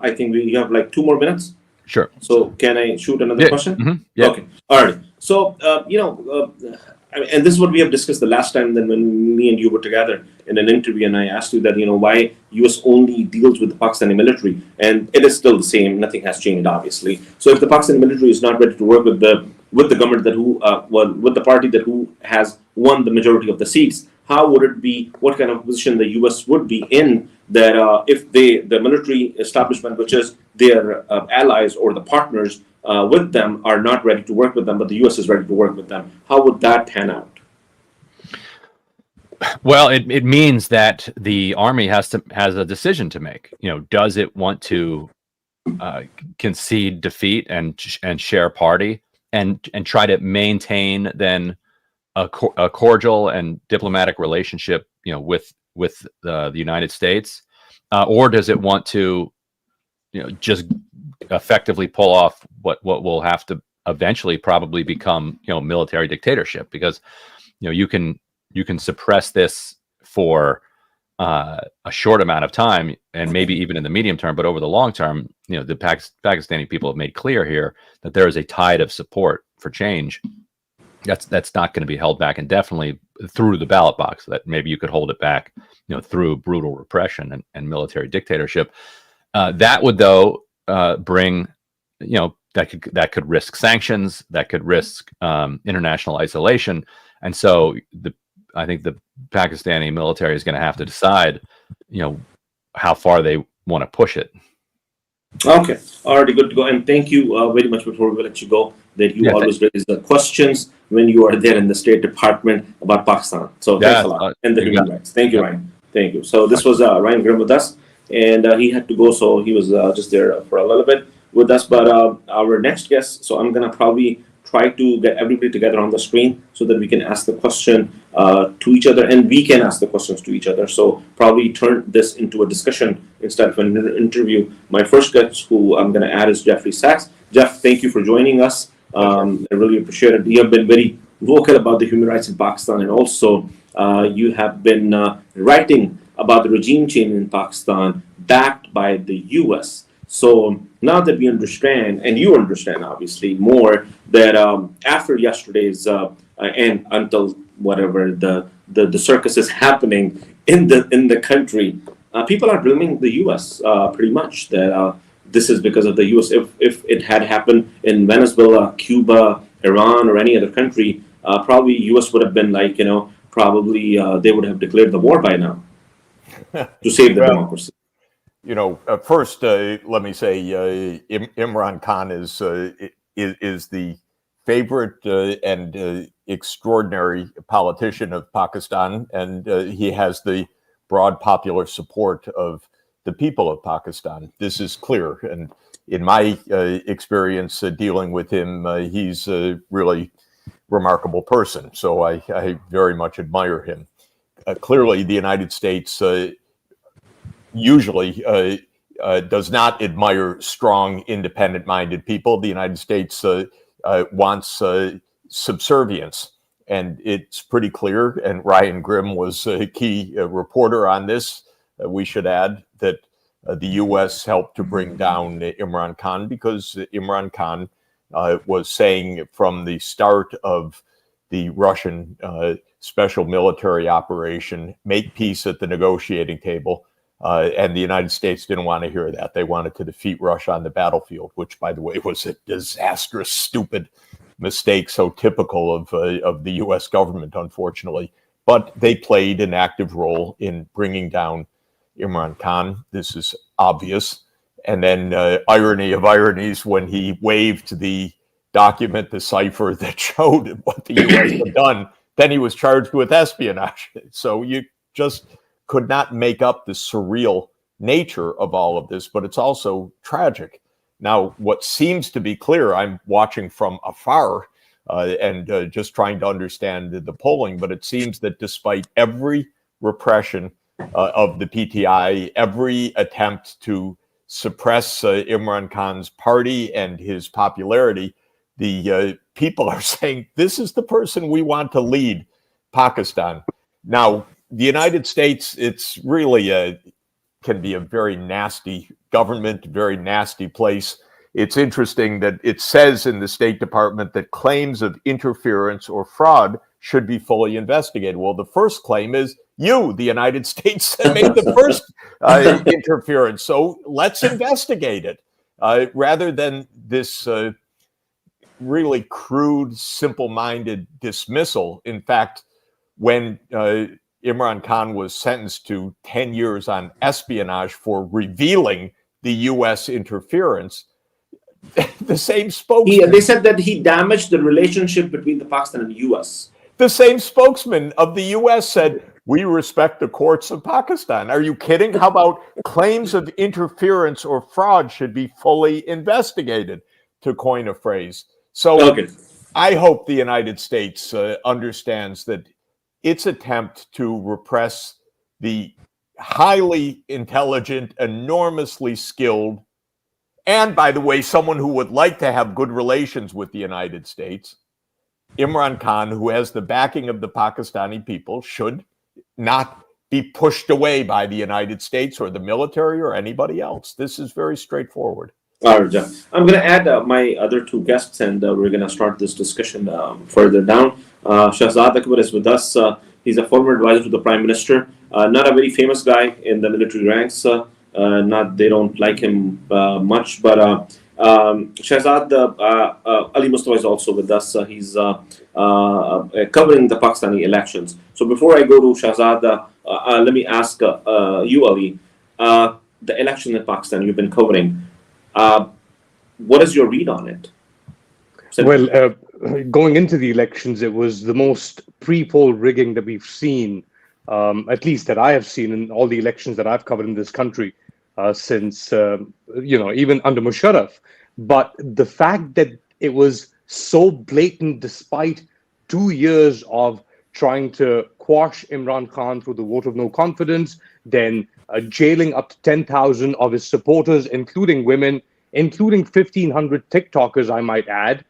I think we have like 2 more minutes. Sure. So can I shoot another question? Mm-hmm. Yeah. Okay. All right. So, and this is what we have discussed the last time then when me and you were together in an interview, and I asked you that, why US only deals with the Pakistani military. And it is still the same. Nothing has changed, obviously. So if the Pakistani military is not ready to work with the government with the party that who has won the majority of the seats, how would it be, what kind of position the US would be in that if the military establishment, which is their allies or the partners with them, are not ready to work with them, but the US is ready to work with them? How would that pan out? Well, it means that the army has a decision to make. Does it want to concede defeat and share party and try to maintain then a cordial and diplomatic relationship, with the United States, or does it want to, just effectively pull off what will have to eventually probably become, military dictatorship? Because, you can suppress this for a short amount of time, and maybe even in the medium term, but over the long term, the Pakistani people have made clear here that there is a tide of support for change that's not going to be held back indefinitely through the ballot box. That maybe you could hold it back, through brutal repression and military dictatorship. That would, though, bring, that could risk sanctions, that could risk international isolation, and so I think the Pakistani military is going to have to decide, how far they want to push it. Okay, already good to go. And thank you very much. Before we let you go, that you always raise the questions when you are there in the State Department about Pakistan. So thanks a lot. And the human rights. Thank you, Ryan. Thank you. So this was Ryan Grimm with us, and he had to go, so he was just there for a little bit with us. But our next guest, so I'm gonna probably try to get everybody together on the screen so that we can ask the question to each other, and we can ask the questions to each other. So probably turn this into a discussion instead of an interview. My first guest who I'm going to add is Jeffrey Sachs. Jeff, thank you for joining us. I really appreciate it. You have been very vocal about the human rights in Pakistan, and also you have been writing about the regime change in Pakistan backed by the US. So now that we understand, and you understand obviously more, that after yesterday's and until whatever the circus is happening in the country, people are blaming the U.S. Pretty much that this is because of the U.S. If it had happened in Venezuela, Cuba, Iran, or any other country, probably U.S. would have been like, probably they would have declared the war by now to save the democracy. First, let me say Imran Khan is the favorite and extraordinary politician of Pakistan, and he has the broad popular support of the people of Pakistan. This is clear, and in my experience dealing with him, he's a really remarkable person. So I very much admire him. Clearly, the United States usually does not admire strong, independent-minded people. The United States wants subservience, and it's pretty clear. And Ryan Grimm was a key reporter on this. We should add that the U.S. helped to bring down Imran Khan because Imran Khan was saying from the start of the Russian special military operation, make peace at the negotiating table. And the United States didn't want to hear that. They wanted to defeat Russia on the battlefield, which, by the way, was a disastrous, stupid mistake, so typical of the U.S. government, unfortunately. But they played an active role in bringing down Imran Khan. This is obvious. And then, irony of ironies, when he waved the document, the cipher that showed what the U.S. had done, then he was charged with espionage. So you just could not make up the surreal nature of all of this, but it's also tragic. Now, what seems to be clear, I'm watching from afar and just trying to understand the polling, but it seems that despite every repression of the PTI, every attempt to suppress Imran Khan's party and his popularity, the people are saying, this is the person we want to lead Pakistan. Now, the United States, it's really can be a very nasty government, very nasty place. It's interesting that it says in the State Department that claims of interference or fraud should be fully investigated. Well, the first claim is you, the United States, made the first interference. So let's investigate it rather than this really crude, simple-minded dismissal. In fact, when Imran Khan was sentenced to 10 years on espionage for revealing the U.S. interference, the same spokesman... They said that he damaged the relationship between the Pakistan and the U.S. The same spokesman of the U.S. said, we respect the courts of Pakistan. Are you kidding? How about claims of interference or fraud should be fully investigated, to coin a phrase? So I hope the United States understands that its attempt to repress the highly intelligent, enormously skilled, and by the way, someone who would like to have good relations with the United States, Imran Khan, who has the backing of the Pakistani people, should not be pushed away by the United States or the military or anybody else. This is very straightforward. All right, Jeff. I'm going to add my other two guests, and we're going to start this discussion further down. Shahzad Akbar is with us. He's a former advisor to the Prime Minister. Not a very famous guy in the military ranks. They don't like him much, but Shahzad Ali Mustafa is also with us. He's covering the Pakistani elections. So before I go to Shahzad, let me ask you, Ali, the election in Pakistan you've been covering. What is your read on it? Well, going into the elections, it was the most pre-poll rigging that we've seen, at least that I have seen in all the elections that I've covered in this country since, even under Musharraf. But the fact that it was so blatant, despite 2 years of trying to quash Imran Khan through the vote of no confidence, then jailing up to 10,000 of his supporters, including women, including 1,500 TikTokers, I might add,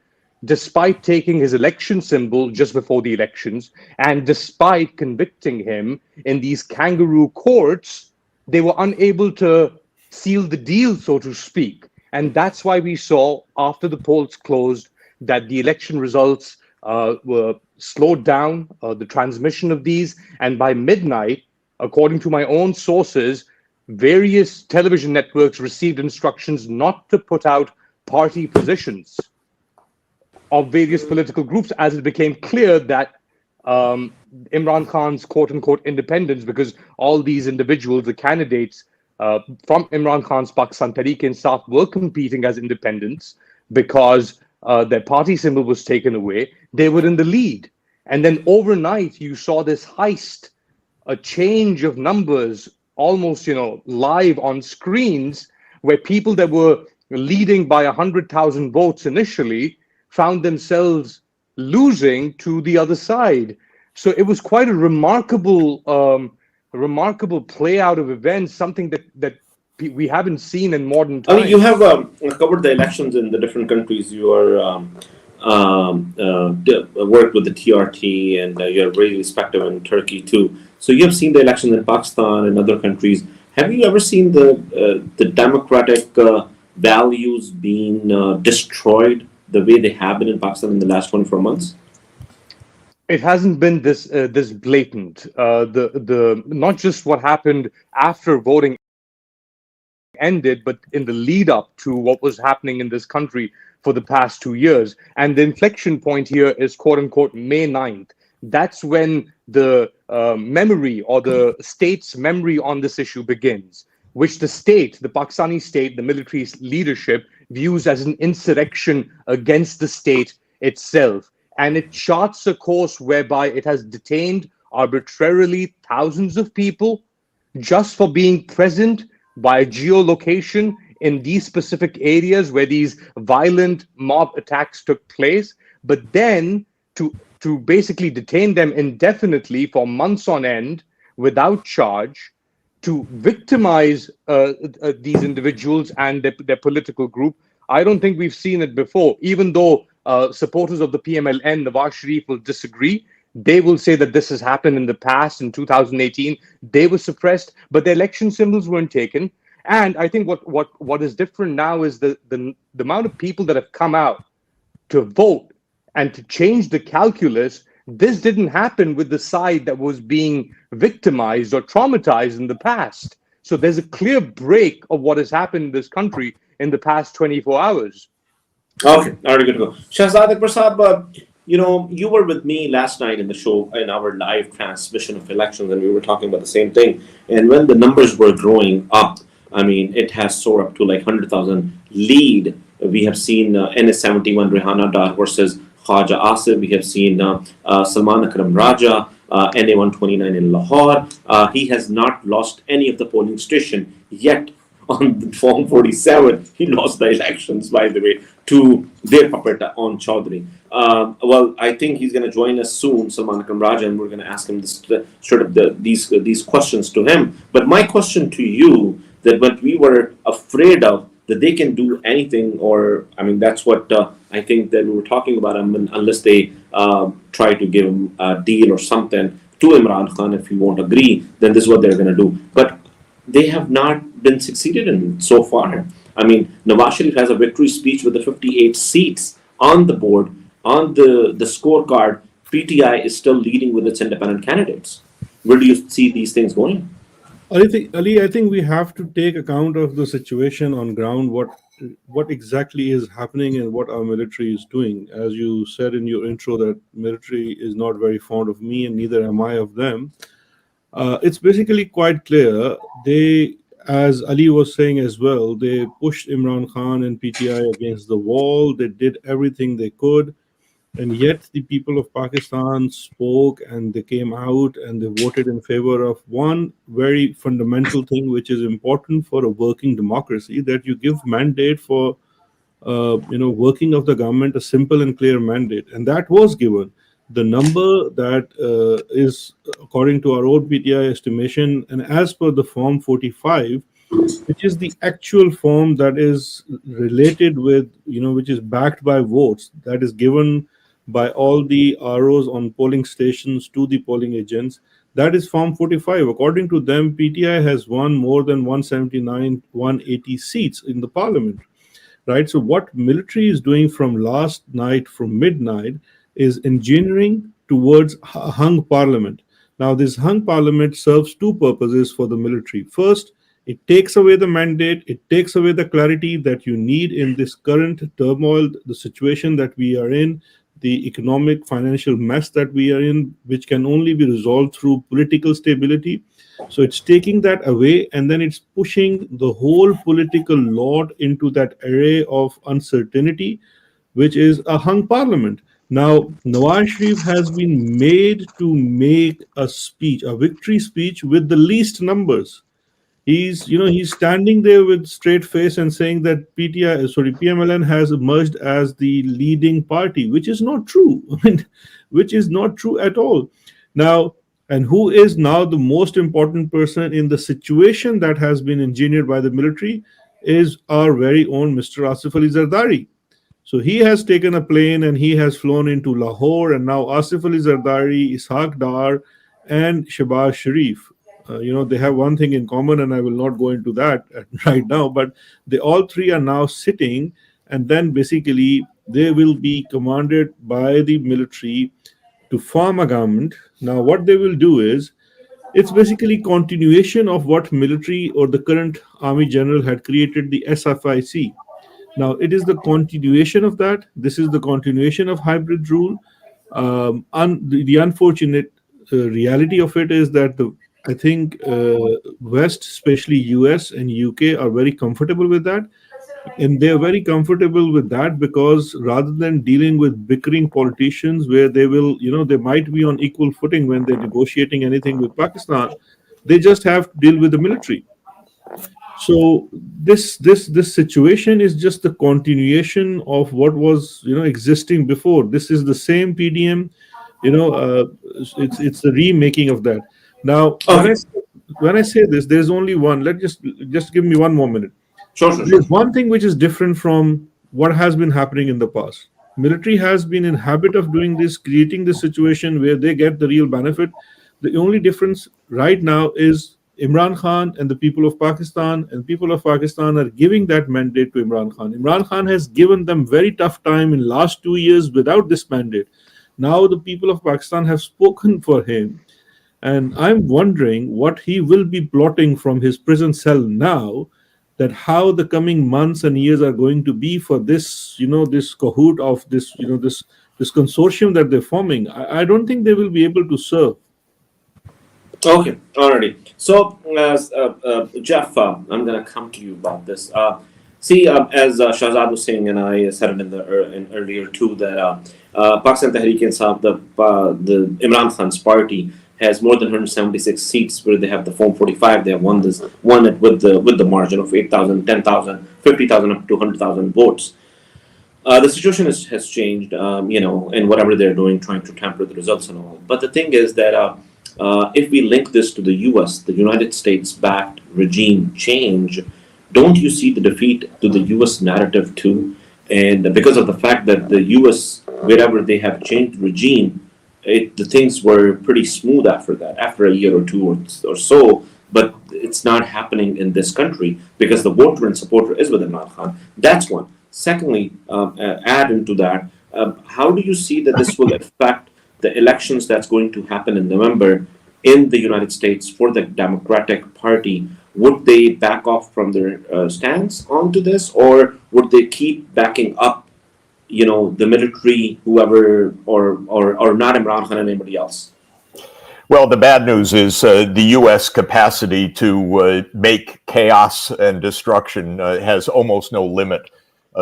despite taking his election symbol just before the elections, and despite convicting him in these kangaroo courts, they were unable to seal the deal, so to speak. And that's why we saw, after the polls closed, that the election results were slowed down, the transmission of these, and by midnight, according to my own sources, various television networks received instructions not to put out party positions of various political groups, as it became clear that Imran Khan's quote-unquote independence, because all these individuals, the candidates from Imran Khan's Pakistan Tehreek-e-Insaf, were competing as independents because their party symbol was taken away. They were in the lead. And then overnight, you saw this heist, a change of numbers, almost, live on screens, where people that were leading by 100,000 votes initially found themselves losing to the other side. So it was quite a remarkable play out of events, something that we haven't seen in modern times. I mean, you have covered the elections in the different countries. You are worked with the TRT, and you're very respected in Turkey too. So you have seen the elections in Pakistan and other countries. Have you ever seen the democratic values being destroyed the way they have been in Pakistan in the last 24 months? It hasn't been this blatant. The not just what happened after voting ended, but in the lead up to what was happening in this country for the past 2 years. And the inflection point here is quote unquote May 9th. That's when the memory, or the state's memory on this issue begins, which the state, the Pakistani state, the military leadership views as an insurrection against the state itself. And it charts a course whereby it has detained arbitrarily thousands of people just for being present by geolocation in these specific areas where these violent mob attacks took place, but then to basically detain them indefinitely for months on end without charge, to victimize these individuals and their political group. I don't think we've seen it before. Even though supporters of the PMLN, Nawaz Sharif, will disagree, they will say that this has happened in the past. In 2018, they were suppressed, but the election symbols weren't taken. And I think what is different now is the amount of people that have come out to vote and to change the calculus. This didn't happen with the side that was being victimized or traumatized in the past. So there's a clear break of what has happened in this country in the past 24 hours. Okay, all right, good to go. Shahzad Akbar Saab, you were with me last night in the show, in our live transmission of elections, and we were talking about the same thing. And when the numbers were growing up, I mean, it has soared up to like 100,000 lead. We have seen NS71 Rehana Dar versus Khaja Asif. We have seen Salman Akram Raja, NA129 in Lahore. He has not lost any of the polling station yet. On Form 47, he lost the elections, by the way, to their puppet on Chaudhry. Well, I think he's going to join us soon, Salman Akram Raja, and we're going to ask him these questions to him. But my question to you, that what we were afraid of, that they can do anything, or I mean, that's what I think that we were talking about. I mean, unless they try to give him a deal or something to Imran Khan, if he won't agree, then this is what they're going to do. But they have not been succeeded in so far. I mean, Nawaz Sharif has a victory speech with the 58 seats on the board. On the scorecard, PTI is still leading with its independent candidates. Where do you see these things going? Ali, I think we have to take account of the situation on ground, what exactly is happening and what our military is doing. As you said in your intro, that military is not very fond of me and neither am I of them. It's basically quite clear. They, as Ali was saying as well, they pushed Imran Khan and PTI against the wall. They did everything they could. And yet the people of Pakistan spoke and they came out and they voted in favor of one very fundamental thing, which is important for a working democracy, that you give mandate for, working of the government, a simple and clear mandate. And that was given. The number that is, according to our own PTI estimation, and as per the Form 45, which is the actual form that is related with, which is backed by votes, that is given by all the ROs on polling stations to the polling agents. That is Form 45. According to them, PTI has won more than 179, 180 seats in the parliament, right? So what military is doing from last night, from midnight, is engineering towards a hung parliament. Now, this hung parliament serves two purposes for the military. First, it takes away the mandate, it takes away the clarity that you need in this current turmoil, the situation that we are in, the economic, financial mess that we are in, which can only be resolved through political stability. So it's taking that away, and then it's pushing the whole political lot into that array of uncertainty, which is a hung parliament. Now, Nawaz Sharif has been made to make a speech, a victory speech with the least numbers. He's standing there with straight face and saying that PMLN has emerged as the leading party, which is not true. I mean, which is not true at all. Now, and who is now the most important person in the situation that has been engineered by the military is our very own Mr. Asif Ali Zardari. So he has taken a plane and he has flown into Lahore, and now Asif Ali Zardari, Ishaq Dar, and Shehbaz Sharif. They have one thing in common, and I will not go into that right now, but they all three are now sitting, and then basically they will be commanded by the military to form a government. Now, what they will do is, it's basically continuation of what military or the current army general had created, the SFIC. Now, it is the continuation of that. This is the continuation of hybrid rule. The unfortunate reality of it is that I think West, especially US and UK, are very comfortable with that. And they're very comfortable with that because rather than dealing with bickering politicians where they will, they might be on equal footing when they're negotiating anything with Pakistan, they just have to deal with the military. So this situation is just the continuation of what was existing before. This is the same PDM, it's the remaking of that. Now, when I say this, there's only one. Just give me one more minute. Sure. There's one thing which is different from what has been happening in the past. Military has been in habit of doing this, creating this situation where they get the real benefit. The only difference right now is Imran Khan and the people of Pakistan, and people of Pakistan are giving that mandate to Imran Khan. Imran Khan has given them very tough time in last 2 years without this mandate. Now the people of Pakistan have spoken for him, and I'm wondering what he will be plotting from his prison cell now, that how the coming months and years are going to be for this, this cahoot of this, this consortium that they're forming. I don't think they will be able to serve. Okay, alrighty. So, Jeff, I'm going to come to you about this. See, as Shahzad was saying, and I said it in earlier too, that Pakistan Tehreek-e-Insaf, the Imran Khan's party, has more than 176 seats where they have the Form 45. They have won it with the margin of 8,000, 10,000, 50,000 up to 100,000 votes. The situation has changed, in whatever they're doing, trying to tamper the results and all. But the thing is that if we link this to the U.S., the United States-backed regime change, don't you see the defeat to the U.S. narrative too? And because of the fact that the U.S., wherever they have changed regime, the things were pretty smooth after that, after a year or two or so. But it's not happening in this country because the voter and supporter is with Imran Khan. That's one. Secondly, add into that, how do you see that this will affect the elections that's going to happen in November in the United States for the Democratic Party? Would they back off from their stance onto this, or would they keep backing up, the military, whoever, or not Imran Khan and anybody else? Well, the bad news is the U.S. capacity to make chaos and destruction has almost no limit.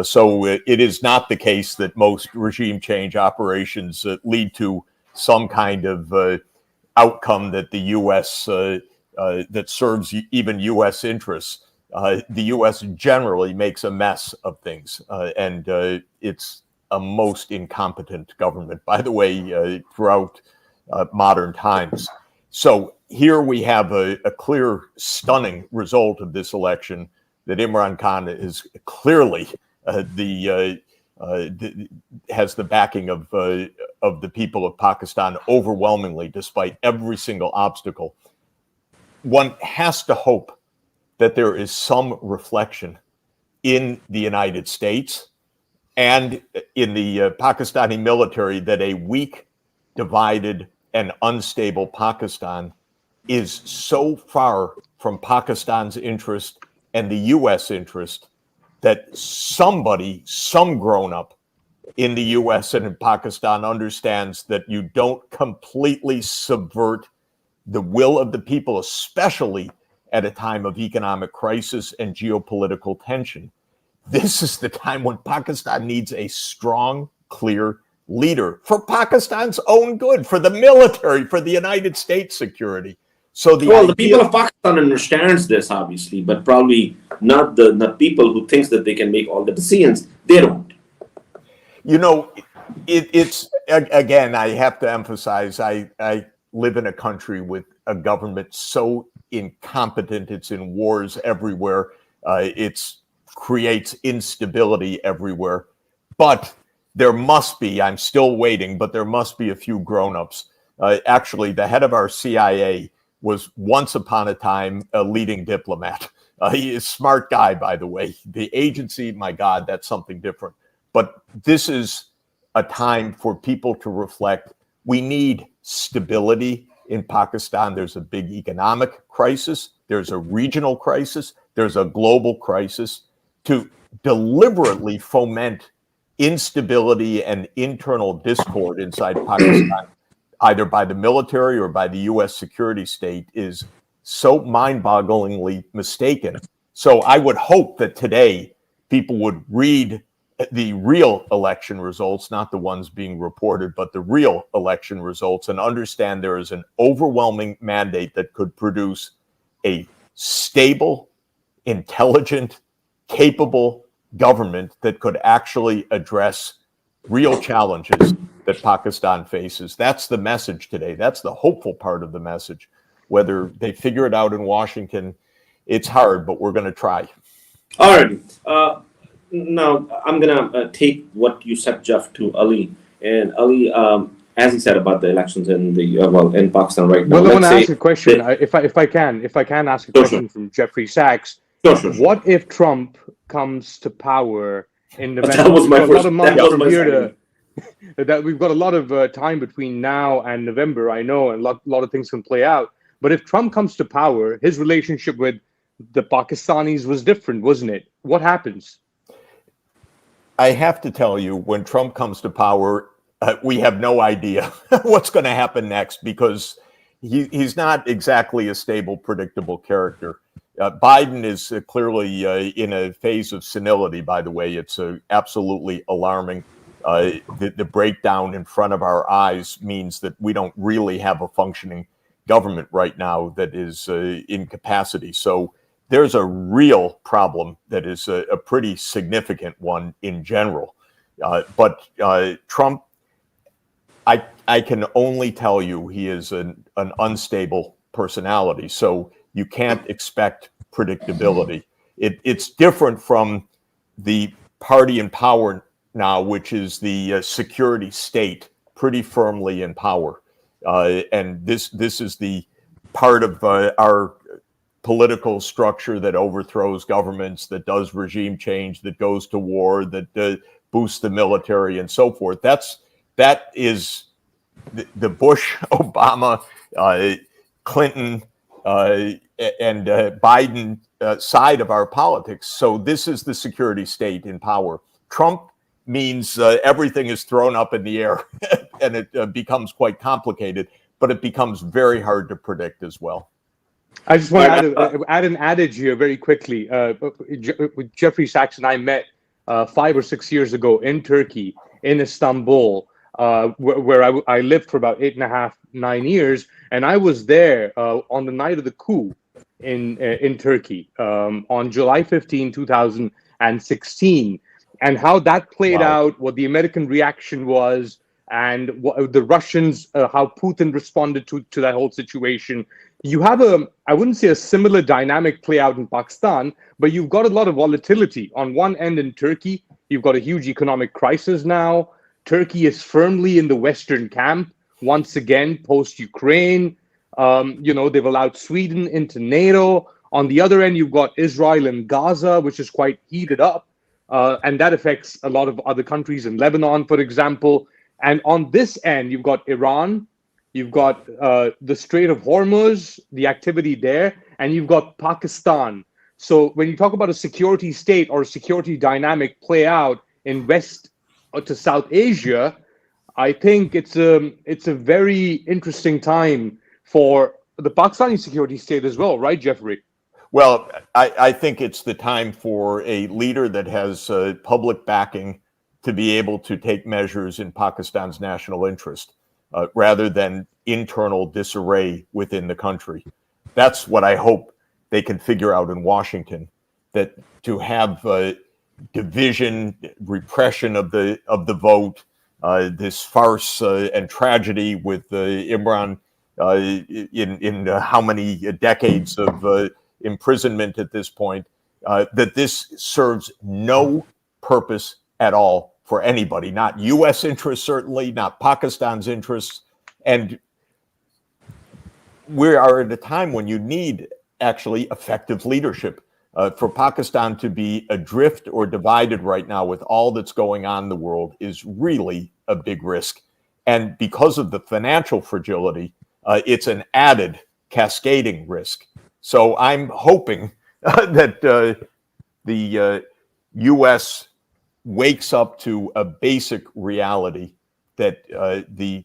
So it is not the case that most regime change operations lead to some kind of outcome that the U.S. That serves even U.S. interests. The U.S. generally makes a mess of things, and it's a most incompetent government, by the way, throughout modern times. So here we have a clear, stunning result of this election, that Imran Khan is clearly has the backing of the people of Pakistan overwhelmingly, despite every single obstacle. One has to hope that there is some reflection in the United States and in the Pakistani military that a weak, divided, and unstable Pakistan is so far from Pakistan's interest and the U.S. interest that somebody, some grown-up in the U.S. and in Pakistan understands that you don't completely subvert the will of the people, especially at a time of economic crisis and geopolitical tension. This is the time when Pakistan needs a strong, clear leader for Pakistan's own good, for the military, for the United States security. So the people of Pakistan understands this, obviously, but probably not the people who thinks that they can make all the decisions. They don't. It's again, I have to emphasize, I live in a country with a government so incompetent. It's in wars everywhere. It creates instability everywhere. But there must be, I'm still waiting, but there must be a few grown-ups. Actually, the head of our CIA was once upon a time a leading diplomat. He is a smart guy, by the way. The agency, my God, that's something different. But this is a time for people to reflect. We need stability in Pakistan. There's a big economic crisis. There's a regional crisis. There's a global crisis. To deliberately foment instability and internal discord inside Pakistan, either by the military or by the U.S. security state, is so mind-bogglingly mistaken. So I would hope that today people would read the real election results, not the ones being reported, but the real election results, and understand there is an overwhelming mandate that could produce a stable, intelligent, capable government that could actually address real challenges that Pakistan faces. That's the message today. That's the hopeful part of the message. Whether they figure it out in Washington, it's hard, but we're going to try. All right. Now, I'm going to take what you said, Jeff, to Ali. And Ali, as he said about the elections in the in Pakistan right now. Well, I want to ask a question. If I can ask a question from Jeffrey Sachs. Sure. What if Trump comes to power in November? That was my first. A lot of months from here second. that we've got a lot of time between now and November. I know, and a lot of things can play out. But if Trump comes to power, his relationship with the Pakistanis was different, wasn't it? What happens? I have to tell you, when Trump comes to power, we have no idea what's going to happen next, because he's not exactly a stable, predictable character. Biden is clearly in a phase of senility, by the way. It's absolutely alarming. The breakdown in front of our eyes means that we don't really have a functioning government right now that is in capacity. So there's a real problem that is a pretty significant one in general. But Trump, I can only tell you he is an unstable personality. So you can't expect predictability. It's different from the party in power now, which is the security state, pretty firmly in power. And this is the part of our political structure that overthrows governments, that does regime change, that goes to war, that boosts the military, and so forth. That is the Bush, Obama, Clinton, and Biden side of our politics. So this is the security state in power. Trump means everything is thrown up in the air, and it becomes quite complicated, but it becomes very hard to predict as well. I just want to add an adage here very quickly. Jeffrey Sachs and I met 5 or 6 years ago in Turkey, in Istanbul, where I lived for about 8.5, 9 years. And I was there on the night of the coup in Turkey on July 15, 2016. And how that played out, what the American reaction was, and what the Russians, how Putin responded to that whole situation. You have I wouldn't say a similar dynamic play out in Pakistan, but you've got a lot of volatility. On one end in Turkey, you've got a huge economic crisis now. Turkey is firmly in the Western camp, once again, post-Ukraine. They've allowed Sweden into NATO. On the other end, you've got Israel and Gaza, which is quite heated up. And that affects a lot of other countries in Lebanon, for example. And on this end, you've got Iran, you've got the Strait of Hormuz, the activity there, and you've got Pakistan. So when you talk about a security state or a security dynamic play out in West to South Asia, I think it's a very interesting time for the Pakistani security state as well, right, Jeffrey? Well, I think it's the time for a leader that has public backing to be able to take measures in Pakistan's national interest, rather than internal disarray within the country. That's what I hope they can figure out in Washington, that to have division, repression of the vote, this farce and tragedy with Imran in how many decades of imprisonment at this point, that this serves no purpose at all for anybody, not U.S. interests, certainly, not Pakistan's interests. And we are at a time when you need actually effective leadership. For Pakistan to be adrift or divided right now with all that's going on in the world is really a big risk. And because of the financial fragility, it's an added cascading risk. So I'm hoping that the U.S. wakes up to a basic reality that the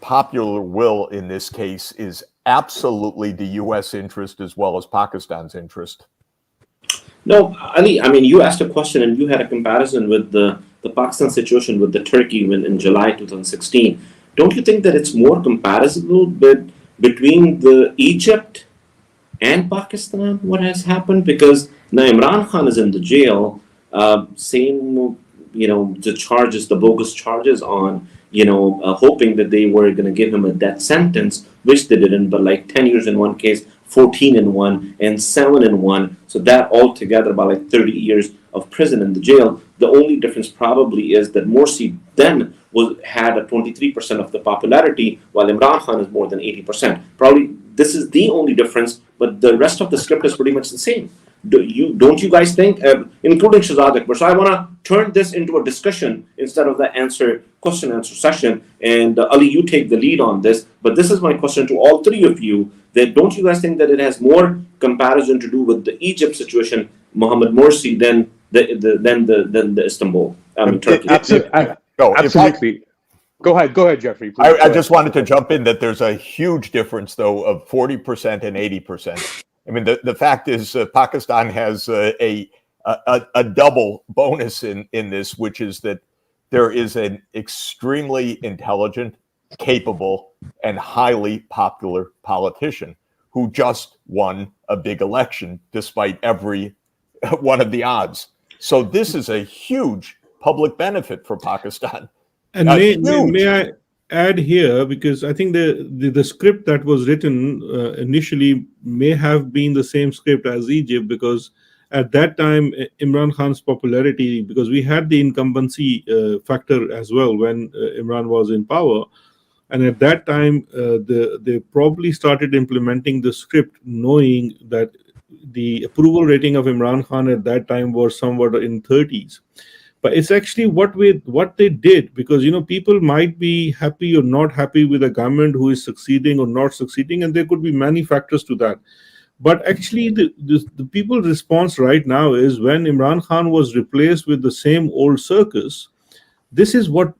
popular will in this case is absolutely the U.S. interest as well as Pakistan's interest. No, Ali, I mean, you asked a question and you had a comparison with the Pakistan situation with the Turkey in July 2016. Don't you think that it's more comparable between the Egypt and Pakistan, what has happened? Because now Imran Khan is in the jail, same, the charges, the bogus charges on, hoping that they were going to give him a death sentence, which they didn't, but like 10 years in one case, 14 in one, and 7 in one. So that altogether about like 30 years of prison in the jail. The only difference probably is that Morsi then had a 23% of the popularity, while Imran Khan is more than 80%. Probably this is the only difference, but the rest of the script is pretty much the same. Don't you guys think, including Shahzad Akbar? So I want to turn this into a discussion instead of the question answer session. And Ali, you take the lead on this. But this is my question to all three of you: that don't you guys think that it has more comparison to do with the Egypt situation, Mohammed Morsi, than the Istanbul, Turkey? Absolutely. Go ahead, Jeffrey. I just wanted to jump in that there's a huge difference, though, of 40% and 80%. I mean, the fact is Pakistan has a double bonus in this, which is that there is an extremely intelligent, capable, and highly popular politician who just won a big election despite every one of the odds. So this is a huge public benefit for Pakistan. And may I add here, because I think the script that was written initially may have been the same script as Egypt, because at that time Imran Khan's popularity, because we had the incumbency factor as well when Imran was in power, and at that time they probably started implementing the script knowing that the approval rating of Imran Khan at that time was somewhat in 30s. But it's actually what they did, because people might be happy or not happy with a government who is succeeding or not succeeding, and there could be many factors to that. But actually, the people's response right now is, when Imran Khan was replaced with the same old circus, this is what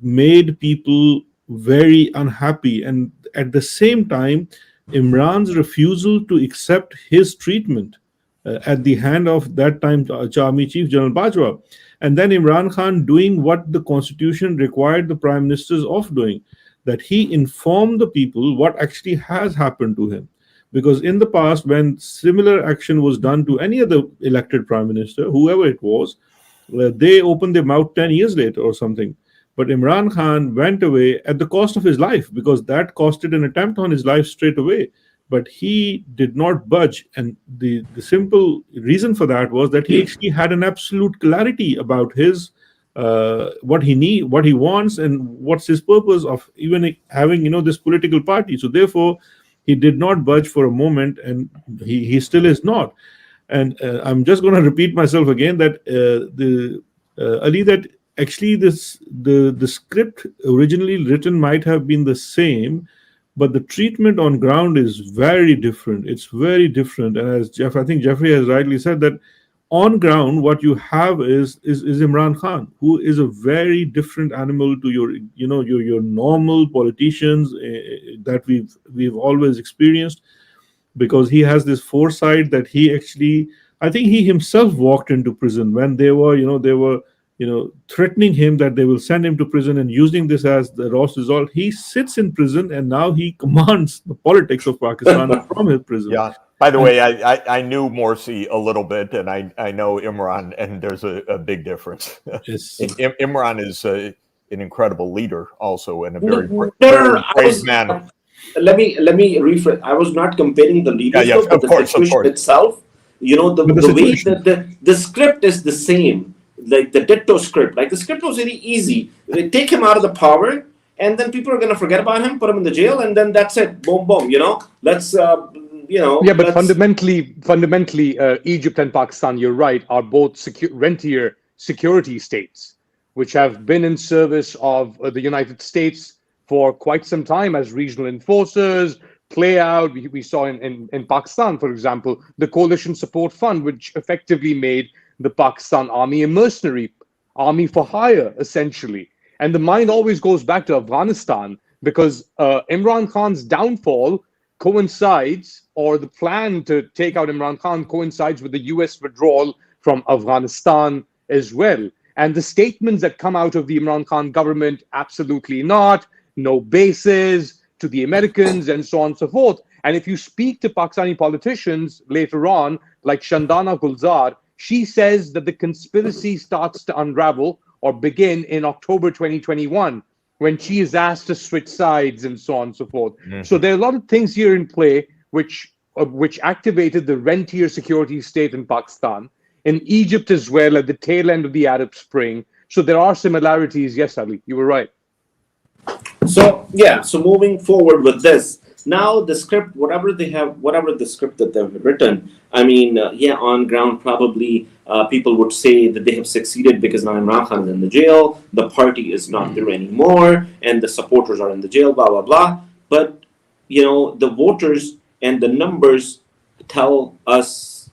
made people very unhappy. And at the same time, Imran's refusal to accept his treatment at the hand of that time Army Chief General Bajwa. And then Imran Khan doing what the constitution required the prime ministers of doing, that he informed the people what actually has happened to him. Because in the past, when similar action was done to any other elected prime minister, whoever it was, they opened their mouth 10 years later or something. But Imran Khan went away at the cost of his life, because that costed an attempt on his life straight away. But he did not budge, and the simple reason for that was that he actually had an absolute clarity about his what he wants, and what's his purpose of even having this political party. So therefore, he did not budge for a moment, and he still is not. And I'm just going to repeat myself again that Ali, that actually the script originally written might have been the same, but the treatment on ground is very different. It's very different. And as I think Jeffrey has rightly said, that on ground, what you have is Imran Khan, who is a very different animal to your normal politicians that we've always experienced, because he has this foresight that he actually, I think he himself walked into prison when they were threatening him that they will send him to prison and using this as the last result. He sits in prison, and now he commands the politics of Pakistan from his prison. Yeah. By the way, I knew Morsi a little bit, and I know Imran, and there's a big difference. Yes. Imran is an incredible leader, also, and a very brave man. Let me rephrase. I was not comparing the leadership, but the situation itself. The way that the script is the same. Like the ditto script. Like the script was very easy. They take him out of the power, and then people are going to forget about him, put him in the jail, and then that's it. Boom, boom. Let's. Yeah, but fundamentally, Egypt and Pakistan, you're right, are both rentier security states, which have been in service of the United States for quite some time as regional enforcers. Play out. We saw in Pakistan, for example, the Coalition Support Fund, which effectively made the Pakistan army a mercenary army for hire, essentially. And the mind always goes back to Afghanistan, because Imran Khan's downfall coincides, or the plan to take out Imran Khan coincides with the US withdrawal from Afghanistan as well. And the statements that come out of the Imran Khan government, absolutely not, no bases to the Americans, and so on and so forth. And if you speak to Pakistani politicians later on, like Shandana Gulzar, she says that the conspiracy starts to unravel or begin in October 2021, when she is asked to switch sides and so on and so forth. Mm-hmm. So there are a lot of things here in play which activated the rentier security state in Pakistan, in Egypt as well at the tail end of the Arab Spring. So there are similarities. Yes, Ali, you were right. So yeah, so moving forward with this, now the script, whatever they have, whatever the script that they've written, I mean, yeah, on ground probably people would say that they have succeeded because now Imran Khan is in the jail, the party is not there anymore, and the supporters are in the jail, blah blah blah. But you know, the voters and the numbers tell us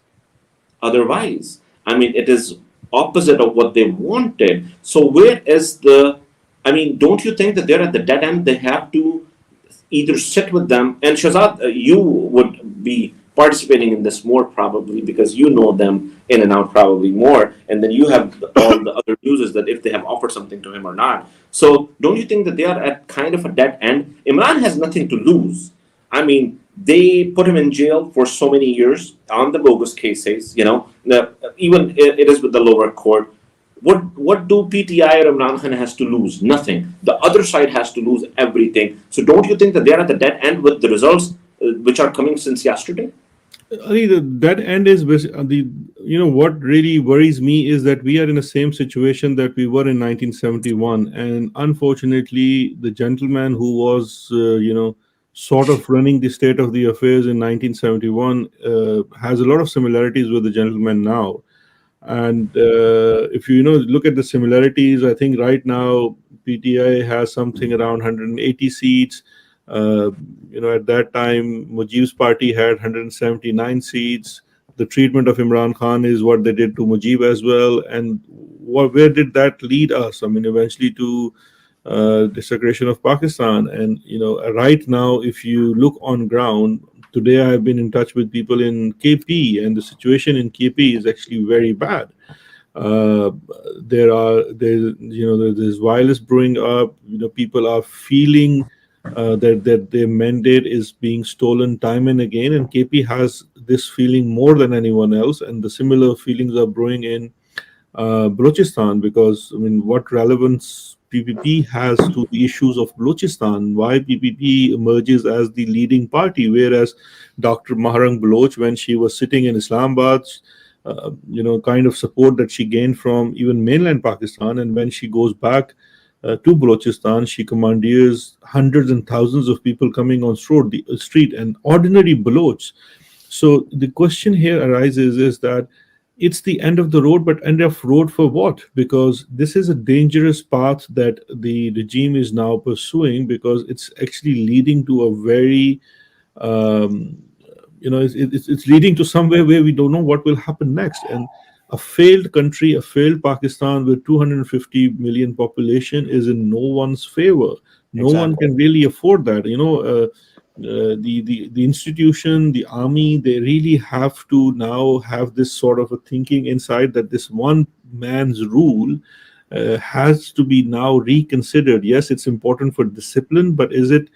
otherwise. I mean, it is opposite of what they wanted. So where is the? I mean, don't you think that they're at the dead end? They have to either sit with them. And Shazad, you would be participating in this more probably because you know them in and out probably more, and then you have all the other news that if they have offered something to him or not. So don't you think that they are at kind of a dead end? Imran has nothing to lose. I mean, they put him in jail for so many years on the bogus cases. You know, even it is with the lower court. What do PTI or Imran Khan has to lose? Nothing. The other side has to lose everything. So don't you think that they are at the dead end with the results which are coming since yesterday? I think that end is the, you know, what really worries me is that we are in the same situation that we were in 1971, and unfortunately, the gentleman who was sort of running the state of the affairs in 1971 has a lot of similarities with the gentleman now. And if you look at the similarities, I think right now PTI has something around 180 seats. At that time, Mujib's party had 179 seats. The treatment of Imran Khan is what they did to Mujib as well. And where did that lead us? I mean, eventually to desecration of Pakistan. And right now, if you look on ground, today I've been in touch with people in KP, and the situation in KP is actually very bad. There's violence brewing up. People are feeling that their mandate is being stolen time and again, and KP has this feeling more than anyone else, and the similar feelings are brewing in Balochistan, because I mean, what relevance PPP has to the issues of Balochistan? Why PPP emerges as the leading party, whereas Dr. Maharang Baloch, when she was sitting in Islamabad, kind of support that she gained from even mainland Pakistan, and when she goes back to Balochistan, she commandeers hundreds and thousands of people coming on street and ordinary Balochs. So the question here arises is that it's the end of the road, but end of road for what? Because this is a dangerous path that the regime is now pursuing, because it's actually leading to a very, it's leading to somewhere where we don't know what will happen next. And a failed country, a failed Pakistan with 250 million population is in no one's favor. No one can really afford that. The institution, the army, they really have to now have this sort of a thinking inside that this one man's rule has to be now reconsidered. Yes, it's important for discipline, but is it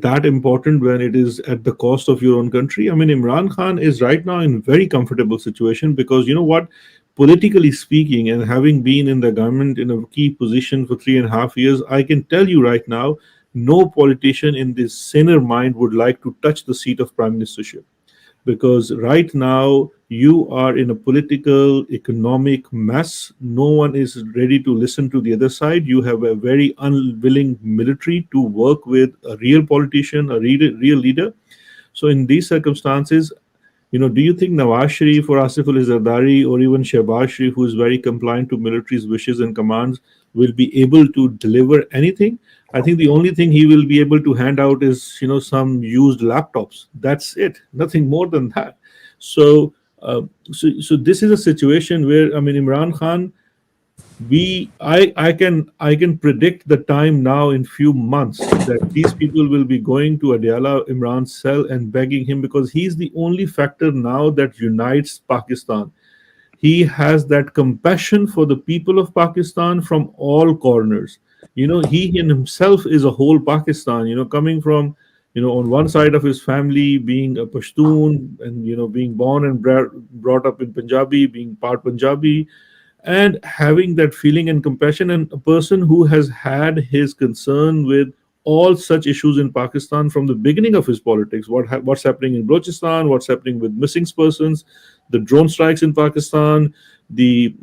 that important when it is at the cost of your own country? I mean, Imran Khan is right now in a very comfortable situation, because you know what? Politically speaking, and having been in the government in a key position for 3.5 years, I can tell you right now, no politician in this saner mind would like to touch the seat of prime ministership, because right now you are in a political, economic mess. No one is ready to listen to the other side. You have a very unwilling military to work with a real politician, a real leader. So in these circumstances, do you think Nawaz Sharif or Asif Ali Zardari or even Shehbaz Sharif, who is very compliant to military's wishes and commands, will be able to deliver anything? I think the only thing he will be able to hand out is, some used laptops. That's it. Nothing more than that. So this is a situation where, I mean, Imran Khan, I can predict the time now in few months that these people will be going to Adiala Imran's cell and begging him, because he's the only factor now that unites Pakistan. He has that compassion for the people of Pakistan from all corners. He in himself is a whole Pakistan, coming from, on one side of his family being a Pashtun, and, being born and brought up in Punjabi, being part Punjabi, and having that feeling and compassion, and a person who has had his concern with all such issues in Pakistan from the beginning of his politics. What's happening in Balochistan, what's happening with missing persons, the drone strikes in Pakistan, the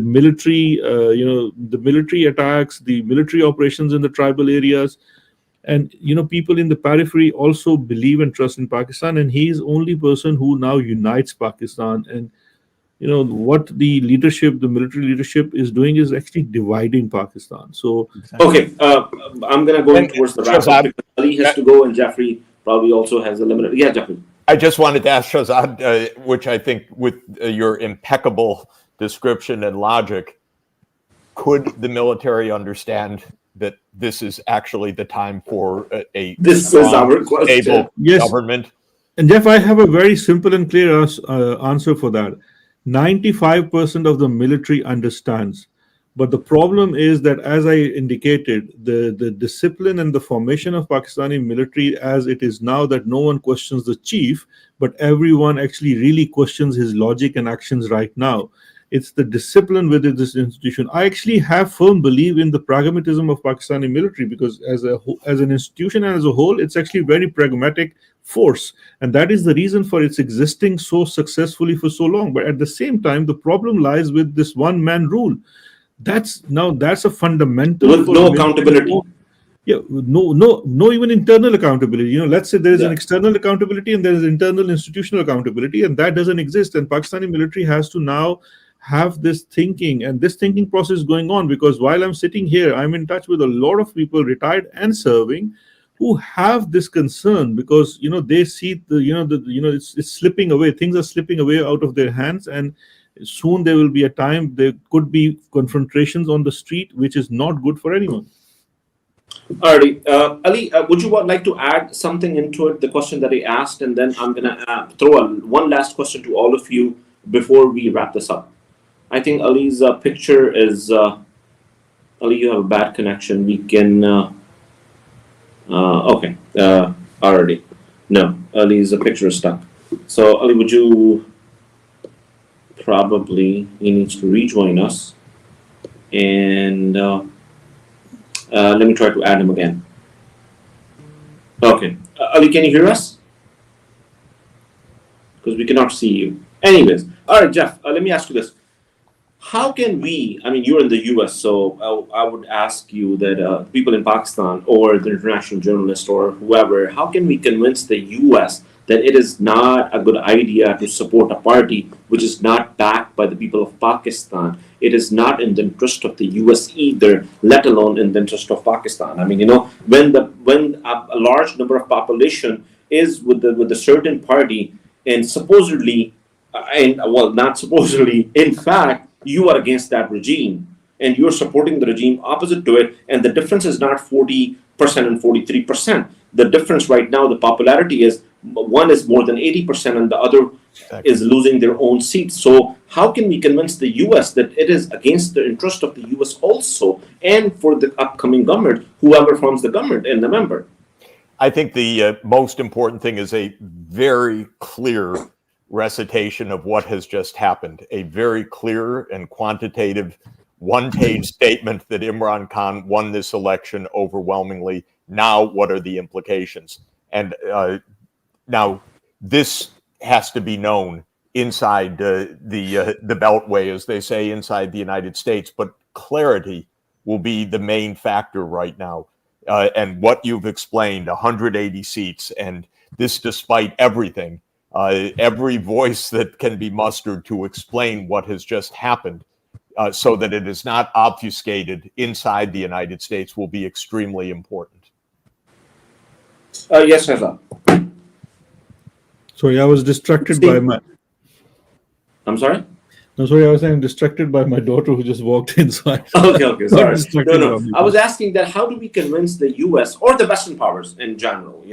military, the military attacks, the military operations in the tribal areas. And people in the periphery also believe and trust in Pakistan, and he is only person who now unites Pakistan. And what the military leadership is doing is actually dividing Pakistan. So okay, I'm gonna go towards the wrap up because Ali has to go, and Jeffrey probably also has a limited. Yeah, Jeffrey. I just wanted to ask Shahzad, which I think with your impeccable description and logic, could the military understand that this is actually the time for a stable government? And Jeff, I have a very simple and clear answer for that. 95% of the military understands. But the problem is that, as I indicated, the discipline and the formation of Pakistani military as it is now, that no one questions the chief, but everyone actually really questions his logic and actions right now. It's the discipline within this institution. I actually have firm belief in the pragmatism of Pakistani military, because as an institution and as a whole, it's actually very pragmatic force, and that is the reason for its existing so successfully for so long. But at the same time, the problem lies with this one-man rule. That's a fundamental with no accountability. Yeah, no, even internal accountability. Let's say there is an external accountability and there is internal institutional accountability, and that doesn't exist. And Pakistani military has to now have this thinking, and this thinking process going on, because while I'm sitting here, I'm in touch with a lot of people, retired and serving, who have this concern, because they see it's slipping away. Things are slipping away out of their hands, and soon there will be a time there could be confrontations on the street, which is not good for anyone. Alrighty, Ali, would you like to add something into it, the question that I asked, and then I'm gonna throw one last question to all of you before we wrap this up. I think Ali's picture is Ali, you have a bad connection. We can okay, already. No, Ali's picture is stuck. So Ali, would you probably, he needs to rejoin us, and let me try to add him again. Okay, Ali, can you hear us? Because we cannot see you. Anyways, all right, Jeff, let me ask you this. How can we, I mean, you're in the US, so I would ask you that people in Pakistan or the international journalist or whoever, how can we convince the US that it is not a good idea to support a party which is not backed by the people of Pakistan? It is not in the interest of the US either, let alone in the interest of Pakistan. I mean, when a large number of population is with a certain party, and supposedly, not supposedly, in fact, you are against that regime and you're supporting the regime opposite to it, and the difference is not 40% and 43%. The difference right now, the popularity is one is more than 80% and the other is losing their own seats. So how can we convince the US that it is against the interest of the US also, and for the upcoming government, whoever forms the government and the member? I think the most important thing is a very clear recitation of what has just happened, a very clear and quantitative one-page statement that Imran Khan won this election overwhelmingly. Now, what are the implications? And now this has to be known inside the Beltway, as they say, inside the United States. But clarity will be the main factor right now. And what you've explained, 180 seats, and this despite everything, every voice that can be mustered to explain what has just happened, so that it is not obfuscated inside the United States, will be extremely important. Yes, Shahzad. Sorry, I was distracted by my... I'm sorry? No, sorry, I was saying distracted by my daughter who just walked in. So okay, sorry. No. I was asking that how do we convince the US or the Western powers in general,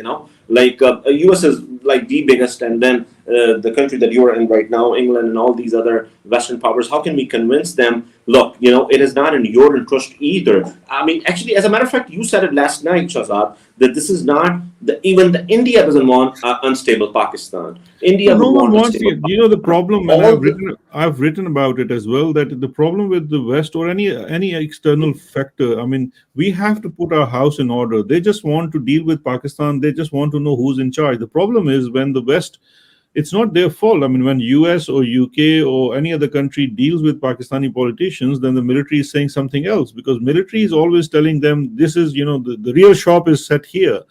like US is like the biggest, and then the country that you're in right now, England, and all these other Western powers, how can we convince them, look, it is not in your interest either? I mean, actually, as a matter of fact, you said it last night, Shahzad, that this is not, even the India doesn't want unstable Pakistan. India no one wants it. The problem, and I've written about it as well, that the problem with the West or any external factor, I mean, we have to put our house in order. They just want to deal with Pakistan. They just want to know who's in charge. The problem is when the West it's not their fault. I mean, when US or UK or any other country deals with Pakistani politicians, then the military is saying something else, because military is always telling them this is, the real shop is set here.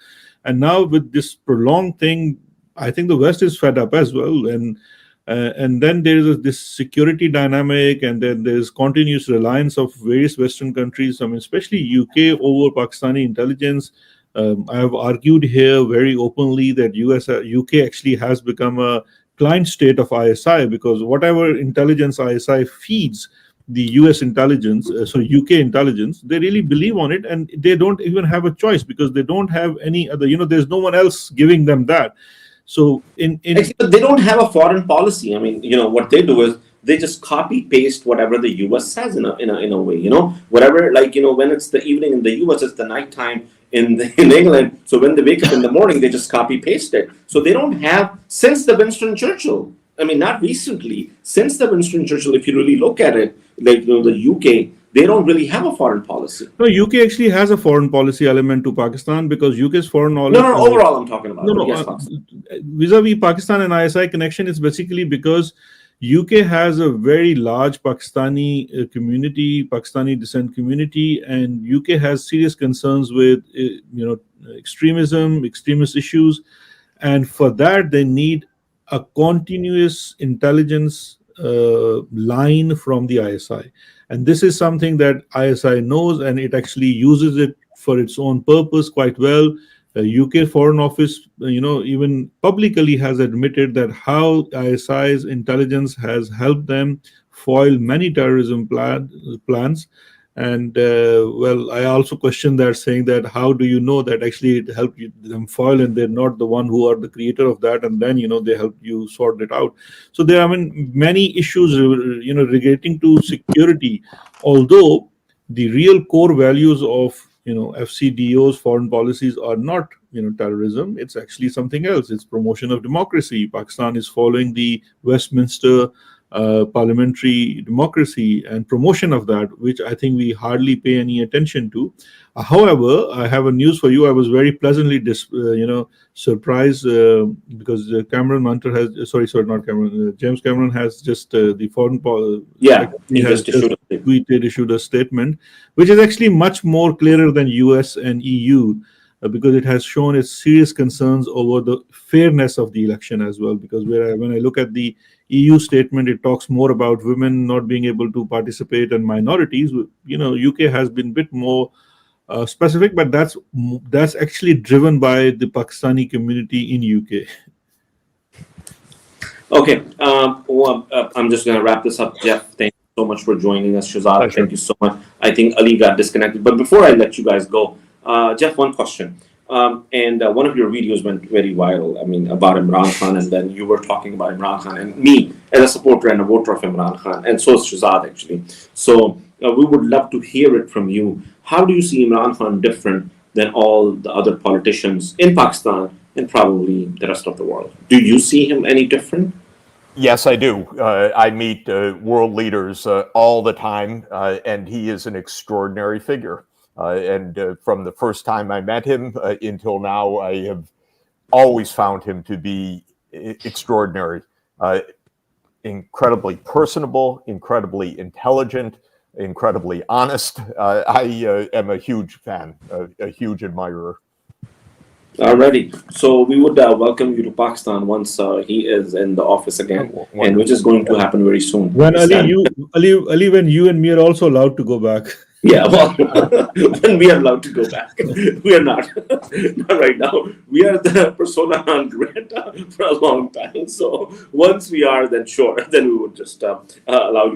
And now with this prolonged thing, I think the West is fed up as well. And then there is this security dynamic, and then there's continuous reliance of various Western countries, I mean, especially UK over Pakistani intelligence. I have argued here very openly that UK actually has become a client state of ISI, because whatever intelligence ISI feeds the US intelligence, so UK intelligence, they really believe on it, and they don't even have a choice, because they don't have any other, there's no one else giving them that. So Actually, they don't have a foreign policy. I mean, what they do is they just copy paste whatever the US says in a way, whatever, like, when it's the evening in the US, it's the nighttime in England. So when they wake up in the morning, they just copy paste it. So they don't have, since the Winston Churchill, I mean, not recently, since the Winston Churchill, if you really look at it, like, the UK, they don't really have a foreign policy. No, UK actually has a foreign policy element to Pakistan, because UK's foreign policy. No, overall I'm talking about. No, yes, vis-a-vis Pakistan and ISI connection, it's basically because UK has a very large Pakistani community, Pakistani descent community, and UK has serious concerns with, extremist issues, and for that they need a continuous intelligence line from the ISI. And this is something that ISI knows, and it actually uses it for its own purpose quite well. UK Foreign Office, even publicly has admitted that how ISI's intelligence has helped them foil many terrorism plans. And I also question that, saying that how do you know that actually it helped them foil, and they're not the one who are the creator of that, and then they help you sort it out. So there are many issues relating to security, although the real core values of FCDO's foreign policies are not terrorism. It's actually something else. It's promotion of democracy. Pakistan is following the Westminster parliamentary democracy and promotion of that, which I think we hardly pay any attention to. However, I have a news for you. I was very pleasantly surprised because Cameron Munter has, not Cameron, James Cameron has just the foreign policy. He has issued a statement, which is actually much more clearer than US and EU. Because it has shown its serious concerns over the fairness of the election as well. Because when I look at the EU statement, it talks more about women not being able to participate and minorities. UK has been a bit more specific, but that's actually driven by the Pakistani community in UK. Okay, I'm just going to wrap this up. Jeff, thank you so much for joining us. Shahzad, thank you so much. I think Ali got disconnected, but before I let you guys go, Jeff, one question. And one of your videos went very viral, about Imran Khan, and then you were talking about Imran Khan, and me as a supporter and a voter of Imran Khan, and so is Shahzad actually. So we would love to hear it from you. How do you see Imran Khan different than all the other politicians in Pakistan and probably the rest of the world? Do you see him any different? Yes, I do. I meet world leaders all the time, and he is an extraordinary figure. And from the first time I met him until now, I have always found him to be extraordinary, incredibly personable, incredibly intelligent, incredibly honest. I am a huge fan, a huge admirer. Alrighty, so we would welcome you to Pakistan once he is in the office again, and which is going to happen very soon. When Ali, when you and me are also allowed to go back. Yeah, well, when we are allowed to go back, we are not. Not right now. We are the persona non grata for a long time. So once we are, then sure, then we would just allow you.